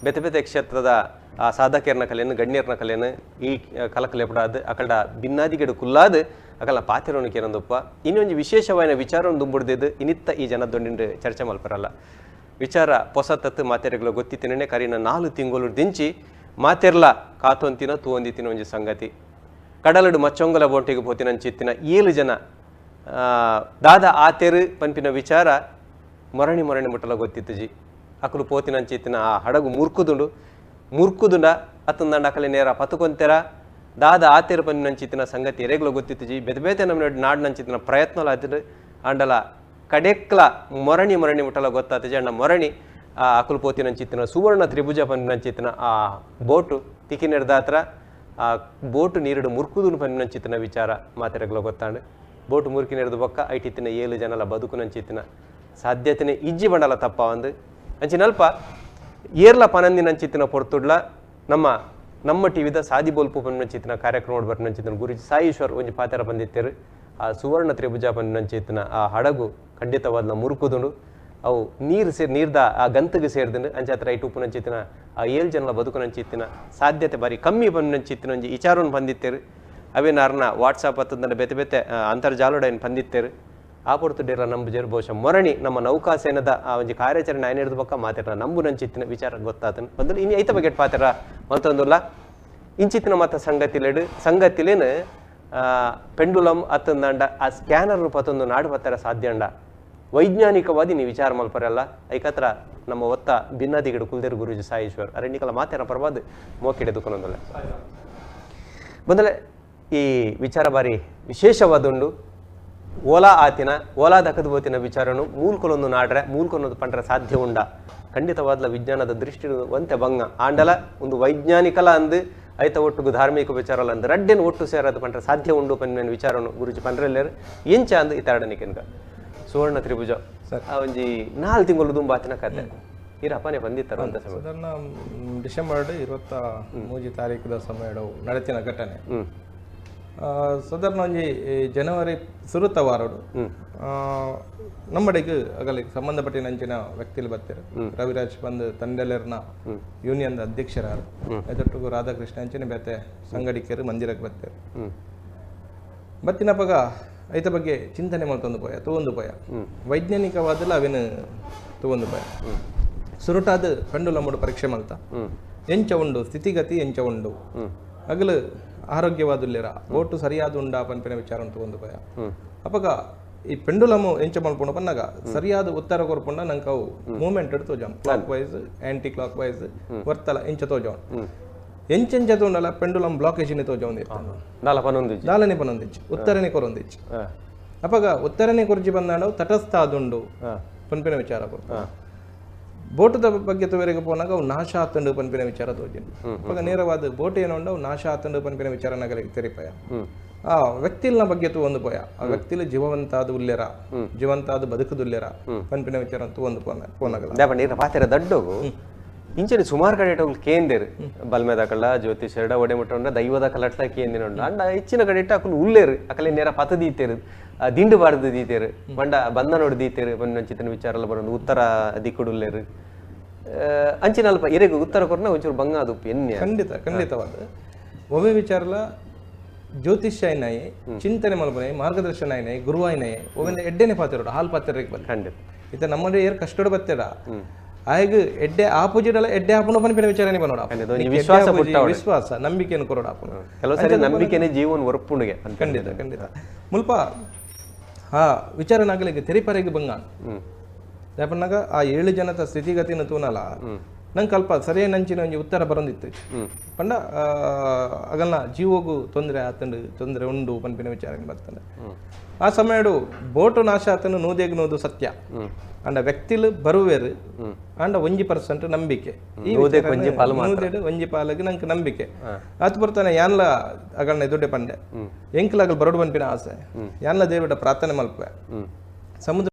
ಬೇತೆ ಬೇತೆ ಕ್ಷೇತ್ರದ ಸಾಧಕರ್ನ ಕಲೆಯನ್ನು ಗಣ್ಯರ್ನ ಕಲೆಯನ್ನು ಈ ಕಲಕಲೆಪಡಾದು ಅಕಲ್ಡ ಭಿನ್ನಾದಿಗೆಡು ಕುಲ್ಲಾದು ಅಕಲ್ನ ಪಾತಿರೋನಕ್ಕೆ ಏನೊಂದಪ್ಪ ಇನ್ನೊಂದು ವಿಶೇಷವಾದ ವಿಚಾರವನ್ನು ದುಂಬುಡ್ದಿದ್ದು ಇನ್ನಿತ್ತ ಈ ಜನದೊಂದಿಂಡು ಚರ್ಚೆ ಮಲ್ಪರಲ್ಲ ವಿಚಾರ ಹೊಸತತ್ತು ಮಾತೆರೆಗಳು ಗೊತ್ತಿತ್ತಿನೇ ಕರಿನ 4 ತಿಂಗಳು ದಿಂಚಿ ಮಾತೆರ್ಲ ಕಾತೊಂತಿನ ತೂವೊಂದಿತ್ತಿನ ಒಂಜಿ ಸಂಗತಿ ಕಡಲಡು ಮಚ್ಚೊಂಗಲ ಬೋಟಿಗೆ ಪೋತಿನಂಚಿತ್ತಿನ 7 ಜನ ದಾದ ಆತೆರು ಪಂಪಿನ ವಿಚಾರ ಮೊರಣಿ ಮುಟ್ಟಲ ಗೊತ್ತಿತ್ತು ಜಿ ಅಕಲು ಪೋತಿನಂಚಿತ್ತಿನ ಆ ಹಡಗು ಮುರ್ಕುದುಂಡ ಅತ್ತಂದಂಡ ಅಕಲೆ ನೇರ ಪತುಕೊಂತೆರ ದಾದ ಆತೆರು ಪಂಪಿನಂಚಿತ್ತಿನ ಸಂಗತಿ ಎರೆಗಳು ಗೊತ್ತಿತ್ತು ಜಿ ಬೆದ ಬೇತೆ ನಮ್ಮ ನಾಡಿನಂಚಿತ್ತಿನ ಪ್ರಯತ್ನಲ ಆತಿರು ಅಂಡಲ ಕಡೆಕ್ಲ ಮೊರಣಿ ಮುಟ್ಟಲ ಗೊತ್ತಾತ ಜಿ ಅಂಡ ಮೊರಣಿ ಆ ಅಕಲು ಪೋತಿನಂಚಿತ್ತಿನ ಸುವರ್ಣ ತ್ರಿಭುಜ ಪಂಪಿನಂಚಿತ್ತಿನ ಆ ಬೋಟು ತಿಕ್ಕಿ ನಿರ್ದಾತ್ರ ಆ ಬೋಟು ನೀರುಡು ಮುರ್ಕುದುನು ಪಂಪಿನಂಚಿತ್ತಿನ ವಿಚಾರ ಮಾತೆರೆಗಳು ಗೊತ್ತಾಂಡು ಬೋಟು ಮುರುಕಿ ನೆರೆದು ಬೊಕ್ಕ ಐಟಿತ್ತಿನ 7 ಜನಲ ಬದುಕುನಂಚಿತ್ತಿನ ಸಾಧ್ಯತೆನೆ ಇಜ್ಜಿ ಬಂಡಲ ತಪ್ಪ ಒಂದು ಅಂಚಿನಲ್ಪ ಏರ್ಲ ಪನಂದಿನಂಚಿತ್ತಿನ ಪೊರ್ತುಡ್ಲ ನಮ್ಮ ಟಿವಿದ ಸಾದಿ ಬೋಲ್ಪು ಪಂಪಿನಂಚಿತ್ತಿನ ಕಾರ್ಯಕ್ರಮ ಬರ್ನಂಚಿತ್ತಿನ ಗುರುಜಿ ಸಾಯೀಶ್ವರ್ ಒಂಜಿ ಪಾತೆರ ಬಂದಿತ್ತೇರು ಆ ಸುವರ್ಣ ತ್ರಿಭುಜ ಪಂಪಿನಂಚಿತ್ತಿನ ಆ ಹಡಗು ಖಂಡಿತವಾದ ಮುರುಕುದುಂಡು ಅವು ನೀರ್ದ ಆ ಗಂತಗೆ ಸೇರಿದಂಡು ಅಂಚಾತ್ರ ಐಟು ಉಪ್ಪುನಂಚಿತ್ತಿನ ಆ 7 ಜನಲ ಬದುಕುನಂಚಿತ್ತಿನ ಸಾಧ್ಯತೆ ಬಾರಿ ಕಮ್ಮಿ ಪಂಪಿನಂಚಿತ್ತಿನ ಒಂಜಿ ವಿಚಾರವನ್ನು ಬಂದಿತ್ತೇರು ಅವೇನಾರನ್ನ ವಾಟ್ಸಾಪ್ ಹತ್ತದ ಬೇತೆ ಬೇತೆ ಅಂತರ್ಜಾಲದ ಏನು ಬಂದಿತ್ತೇರು ಆ ಪೊರ್ತುಡೇರ ನಂಬುಜೇರು ಬಹುಶಃ ಮೊರಣಿ ನಮ್ಮ ನೌಕಾಸೇನದ ಆ ಒಂದು ಕಾರ್ಯಾಚರಣೆ ಹಿಡಿದ ಬಕ್ಕ ಮಾತಾಡ ನಂಬುನಂಚಿತ್ತಿನ ವಿಚಾರ ಗೊತ್ತಾತನು ಬಂದ್ರೆ ಇನ್ನು ಐತ ಬಗೆಟ್ ಪಾತ್ರ ಮತ್ತೊಂದುಲ್ಲ ಇಂಚಿತ್ತಿನ ಮತ್ತ ಸಂಗತಿಲೇನು ಪೆಂಡುಲಂ ಅತ್ತಂದಂಡ ಆ ಸ್ಕ್ಯಾನರ್ ಪತ್ತೊಂದು ನಾಡು ಪತ್ತರ ಸಾಧ್ಯ ಅಂಡ ವೈಜ್ಞಾನಿಕವಾದಿ ನೀವು ವಿಚಾರ ಮಲ್ಪರಲ್ಲ ಐಕತ್ರ ನಮ್ಮ ಒತ್ತ ಭಿನ್ನಾದಿಗಡು ಕುಲ್ದೇರು ಗುರುಜಿ ಸಾಯೀಶ್ವರ್ ಅರಣ್ಯಕಲ ಮಾತೇನ ಪರವಾದ ಮೋಕಿಡೆದುಕೊಂದಲ್ಲ ಬಂದಲೆ ಈ ವಿಚಾರ ಬಾರಿ ವಿಶೇಷವಾದುಂಡು ಓಲಾ ದಕ್ಕದ ಬೋತಿನ ವಿಚಾರನು ಮೂಲ್ಕೊಲೊಂದು ನಾಡ್ರೆ ಮೂಲ್ಕೊನ್ನೊಂದು ಪಂಡ್ರೆ ಸಾಧ್ಯ ಉಂಡ ಖಂಡಿತವಾದ ವಿಜ್ಞಾನದ ದೃಷ್ಟಿ ಒಂತೆ ಭಂಗ ಆಂಡಲ ಒಂದು ವೈಜ್ಞಾನಿಕಲ ಅಂದು ಐತ ಒಟ್ಟುಗು ಧಾರ್ಮಿಕ ವಿಚಾರಲ್ಲ ಅಂದು ರಡ್ಡೆನು ಒಟ್ಟು ಸೇರೋದು ಪಂಡ್ರೆ ಸಾಧ್ಯ ಉಂಡು ಪನ್ನೇನು ವಿಚಾರನು ಗುರುಜಿ ಪಂಡ್ರೆಲ್ಲೇರು ಎಂಚ ಅಂದು ಇತಾಡನಿಕೆನ್ಗ ಸುವರ್ಣ ತ್ರಿಭುಜ ಒಂಜಿ 4 ತಿಂಗಳು ದುಂಬಾತಿನ ಕತೆ ಇರಪ್ಪನೇ ಬಂದಿತ್ತಾರ ಅಂತ ಸಾಧಾರಣ ಡಿಸೆಂಬರ್ 23 ತಾರೀಕು ಸಮಯ ನಡೆತಿನ ಘಟನೆ ಸಾಧಾರಣ ಒಂಜಿ ಜನವರಿ ಸುರುತ ವಾರಡು ನಮ್ಮಡೆಗೆ ಅಗಲಿಗೆ ಸಂಬಂಧಪಟ್ಟಿನಂಚಿನ ವ್ಯಕ್ತಿಲು ಬರ್ತಾರೆ ರವಿರಾಜ್ ಬಂದು ತಂಡೆಲೆರ್ನ ಯೂನಿಯನ್ ಅಧ್ಯಕ್ಷರಾರು ಎದೊಟ್ಟಿಗೂ ರಾಧಾಕೃಷ್ಣ ಅಂಚಿನ ಬೇತೆ ಸಂಗಡಿಕರು ಮಂದಿರಕ್ಕೆ ಬರ್ತಾರೆ ಬತ್ತಿನಪ್ಪಗ ಐತ ಬಗ್ಗೆ ಚಿಂತನೆ ಮಾಡ್ತೊಂದು ತಗೊಂಡು ಪೋಯ ವೈಜ್ಞಾನಿಕವಾದಲ್ಲ ಅವೇನು ತಗೊಂಡು ಪೋಯ ಸುರುಟಾದ ಪೆಂಡುಲಮ್ಮಡು ಪರೀಕ್ಷೆ ಮಲ್ತ ಎಂಚ ಉಂಡು ಸ್ಥಿತಿಗತಿ ಎಂಚ ಉಂಡು ಅಗಲು ಆರೋಗ್ಯವಾದುಲ್ಲೇರ ಓಟು ಸರಿಯಾದ ಉಂಡ ಪನ್ಪಿನ ವಿಚಾರ ತಗೊಂಡು ಪೋಯ ಅಪ್ಪಗ ಈ ಪೆಂಡುಲಮ್ಮು ಎಂಚ ಮಲ್ಪುಂಡು ಪನ್ನಾಗ ಸರಿಯಾದ ಉತ್ತರ ಕೊರ್ಪುಂಡ ನಂಗೆ ಅವು ಮೂವ್ಮೆಂಟ್ ತೋಜಾಂ clockwise anticlockwise ವರ್ತಲ ಎಂಚ ತೋಜಾಂ ಎಂಚೆಂಚ ತೋಂಡಲ ಪೆಂಡುಲಮ್ ಬ್ಲಾಕೇಜ್ ನಾಲನೆ ಪನೊಂದಿಚ್ಚು ಉತ್ತರನೆ ಕೊರೊಂದಿಚ್ಚು ಅಪ್ಪಗ ಉತ್ತರನೆ ಕೊರ್ಜಿ ಬಂದಾಂಡವು ತಟಸ್ಥ ಆದುಂಡು ಪನ್ಪಿನ ವಿಚಾರ ಕೊಡ್ತ ಬೋಟದ ಬಗ್ಗೆ ತೋರೆಗೆ ಪೋನಾಗ ಅವು ನಾಶ ಆತಂಡು ಪನ್ಪಿನ ವಿಚಾರ ತೋಜೆನು ಅಪ್ಪಗ ನೇರವಾದ ಬೋಟ್ ಏನೊಂಡು ಅವು ನಾಶ ಆತಂಡು ಪನ್ಪಿನ ವಿಚಾರ ನಗಲಿಗೆ ತೆರಿಪಯ ಆ ವ್ಯಕ್ತಿಲ್ನ ಬಗ್ಗೆ ಒಂದು ಪೋಯ ಆ ವ್ಯಕ್ತಿಲು ಜೀವಂತಾದ ಉಲ್ಲೆರ ಜೀವಂತಾದ ಬದುಕುದುಲ್ಲೆರ ಪನ್ಪಿನ ವಿಚಾರ ಒಂದು ಪೋನಾಗಲ್ಲ ಪಾತೆರ ದಡ್ಡೋಗು ಇಂಚನೆ ಸುಮಾರು ಕಡೆ ಕೇಂದೇರು ಬಲ್ಮೇದ ಕಳ್ಳ ಜ್ಯೋತಿಷ್ ಎರಡ ಒಡೆ ಮುಟ್ಟ ದೈವದ ಕಲಟ್ಲ ಕೇಂದಿನ ಅಂಡ ಹೆಚ್ಚಿನ ಕಡೆ ಅಕಲು ಉಳ್ಳೇರು ಅಕಲೆ ನೇರ ಪತ ದೀತೇರು ದಿಂಡು ಬಾರದು ದೀತೇರು ಬಂಡ ಬಂದ ನೋಡಿ ದೀತೇರು ಬಂಚಿತನ ವಿಚಾರ ಎಲ್ಲ ಬರೋದು ಉತ್ತರ ದಿಕ್ಕುಡು ಉಳ್ಳೇರು ಅಂಚಿನ ಅಲ್ಪ ಇರೆಗೂ ಉತ್ತರ ಕೊರನ ಒಂಚೂರು ಬಂಗ ಅದು ಎನ್ನೆ ಖಂಡಿತವಾದ ಒಮ್ಮೆ ವಿಚಾರಲ ಜ್ಯೋತಿಷ್ಯ ಆಯ್ನಾಯಿ ಚಿಂತನೆ ಮಲ್ಪನೆ ಮಾರ್ಗದರ್ಶನ ಆಯ್ನಾಯಿ ಗುರು ಆಯ್ನಾಯಿ ಒಮ್ಮೆ ಎಡ್ಡೆನೆ ಪಾತಿರೋಡು ಹಾಲು ಪಾತಿರಕ್ಕೆ ಬಂದು ಖಂಡಿತ ಇತ ನಮ್ಮಲ್ಲಿ ಏರ್ ಕಷ್ಟೋಡು ಬತ್ತೇಡ ಆಗ ಎಡ್ಡೆ ಆಪೋಸಿಟ್ ಅಲ್ಲ ಎಡ್ಡೆ ಆಪನ ಪನ್ಪಿನ ವಿಚಾರನೆ ಬನ್ನೋಡ ವಿಶ್ವಾಸ ನಂಬಿಕೆಯನ್ನು ಕೊರೋಡ ಆಪನ ಕೆಲವು ಸರಿ ನಂಬಿಕೆನೇ ಜೀವನ ಒರಪುಂಡಿಗೆ ಖಂಡಿತ ಮುಲ್ಪ ಹಾ ವಿಚಾರನಾಗಲಿಗೆ ತೆರಿಪರೆಗೆ ಬಂಗ ಯಾಪನ್ನಾಗ ಆ 7 ಜನದ ಸ್ಥಿತಿಗತಿನ ತೂನಲ್ಲ ನಂಗೆ ಕಲ್ಪ ಸರಿಯೇ ನಂಚಿನ ಒಂಜಿ ಉತ್ತರ ಬರೋದಿತ್ತು ಪಂಡ ಅಗಲ್ನ ಜೀವೋಗು ತೊಂದರೆ ಉಂಡು ಪನ್ಪಿನ ವಿಚಾರನೆ ಬರ್ತಾನೆ ಆ ಸಮಯಡು ಬೋಟು ನಾಶ ಆತನು ನೂದೇಗ್ ನೂದು ಸತ್ಯ ಅಂಡ ವ್ಯಕ್ತಿಲು ಬರುವೇರು ಅಂಡ 1% ನಂಬಿಕೆ ಒಂಜಿ ಪಾಲಗೆ ನಂಗೆ ನಂಬಿಕೆ ಆತು ಬರ್ತಾನೆ ಯಾನ್ಲ ಅಗಲ್ನ ಎದುಡೆ ಪಂಡೆ ಎಂಕ್ಲಾಗಲ್ ಬರೋಡು ಪನ್ಪಿನ ಆಸೆ ಯಾನ್ಲ ದೇವಡ ಪ್ರಾರ್ಥನೆ ಮಲ್ಪೆ ಸಮುದ್ರ